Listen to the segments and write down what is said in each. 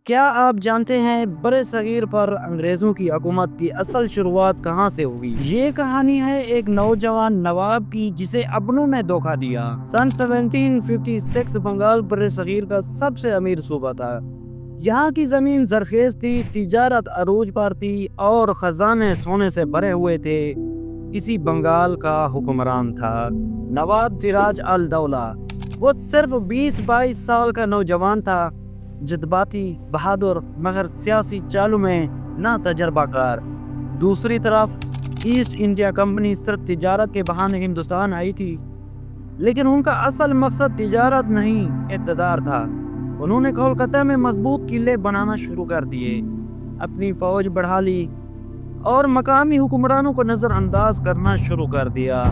کیا آپ جانتے ہیں برِ صغیر پر انگریزوں کی حکومت کی اصل شروعات کہاں سے ہوئی؟ یہ کہانی ہے ایک نوجوان نواب کی جسے اپنوں نے دھوکہ دیا۔ سن 1756 بنگال برِ صغیر کا سب سے امیر صوبہ تھا۔ یہاں کی زمین زرخیز تھی، تجارت عروج پر تھی اور خزانے سونے سے بھرے ہوئے تھے۔ اسی بنگال کا حکمران تھا نواب سراج الدولہ۔ وہ صرف 22 سال کا نوجوان تھا، جذباتی، بہادر، مگر سیاسی چالوں میں نہ تجربہ کار۔ دوسری طرف ایسٹ انڈیا کمپنی صرف تجارت کے بہانے ہندوستان آئی تھی، لیکن ان کا اصل مقصد تجارت نہیں، اقتدار تھا۔ انہوں نے کولکتہ میں مضبوط قلعے بنانا شروع کر دیے، اپنی فوج بڑھا لی اور مقامی حکمرانوں کو نظر انداز کرنا شروع کر دیا۔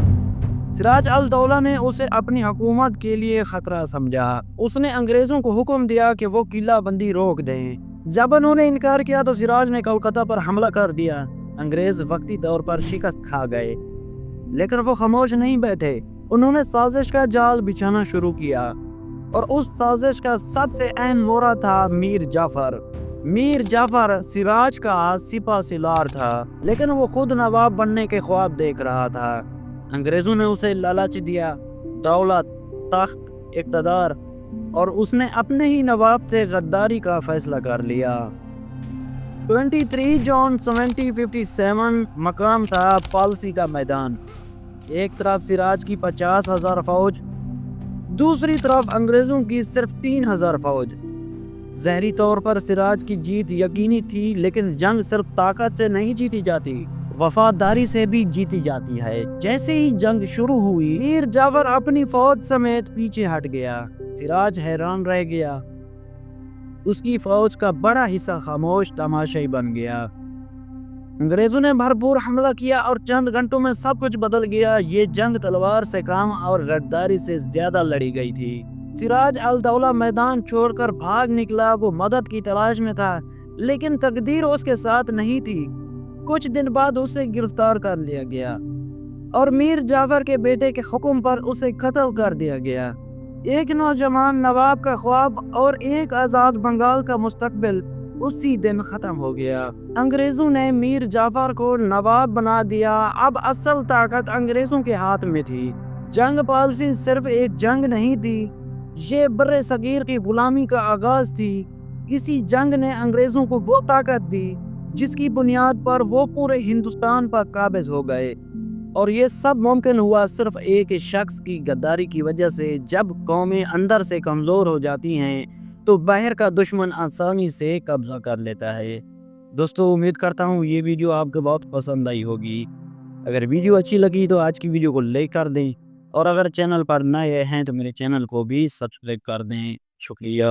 سراج الدولہ نے اسے اپنی حکومت کے لیے خطرہ سمجھا۔ اس نے انگریزوں کو حکم دیا کہ وہ قلعہ بندی روک دیں۔ جب انہوں نے انکار کیا تو سراج نے کولکتہ پر حملہ کر دیا۔ انگریز وقتی طور پر شکست کھا گئے، لیکن وہ خاموش نہیں بیٹھے۔ انہوں نے سازش کا جال بچھانا شروع کیا، اور اس سازش کا سب سے اہم مورا تھا میر جعفر۔ میر جعفر سراج کا سپہ سالار تھا، لیکن وہ خود نواب بننے کے خواب دیکھ رہا تھا۔ انگریزوں نے اسے لالچ دیا، دولت، تخت، اقتدار، اور اس نے اپنے ہی نواب سے غداری کا فیصلہ کر لیا۔ 23 جون 1757 مقام تھا پالسی کا میدان۔ ایک طرف سراج کی 50,000 فوج، دوسری طرف انگریزوں کی صرف 3,000 فوج۔ ظاہری طور پر سراج کی جیت یقینی تھی، لیکن جنگ صرف طاقت سے نہیں جیتی جاتی، وفاداری سے بھی جیتی جاتی ہے۔ جیسے ہی جنگ شروع ہوئی، میر جعفر اپنی فوج سمیت پیچھے ہٹ گیا۔ سراج حیران رہ گیا۔ اس کی فوج کا بڑا حصہ خاموش تماشائی بن گیا۔ انگریزوں نے بھرپور حملہ کیا اور چند گھنٹوں میں سب کچھ بدل گیا۔ یہ جنگ تلوار سے کم اور غداری سے زیادہ لڑی گئی تھی۔ سراج الدولہ میدان چھوڑ کر بھاگ نکلا۔ وہ مدد کی تلاش میں تھا، لیکن تقدیر اس کے ساتھ نہیں تھی۔ کچھ دن بعد اسے گرفتار کر لیا گیا اور میر جعفر کے بیٹے کے حکم پر اسے قتل کر دیا گیا۔ ایک نوجوان نواب کا خواب اور ایک آزاد بنگال کا مستقبل اسی دن ختم ہو گیا۔ انگریزوں نے میر جعفر کو نواب بنا دیا۔ اب اصل طاقت انگریزوں کے ہاتھ میں تھی۔ جنگ پالسی صرف ایک جنگ نہیں تھی، یہ برِ صغیر کی غلامی کا آغاز تھی۔ اسی جنگ نے انگریزوں کو وہ طاقت دی جس کی بنیاد پر وہ پورے ہندوستان پر قابض ہو گئے، اور یہ سب ممکن ہوا صرف ایک شخص کی غداری کی وجہ سے۔ جب قومیں اندر سے کمزور ہو جاتی ہیں تو باہر کا دشمن آسانی سے قبضہ کر لیتا ہے۔ دوستو، امید کرتا ہوں یہ ویڈیو آپ کو بہت پسند آئی ہوگی۔ اگر ویڈیو اچھی لگی تو آج کی ویڈیو کو لائک کر دیں، اور اگر چینل پر نئے ہیں تو میرے چینل کو بھی سبسکرائب کر دیں۔ شکریہ۔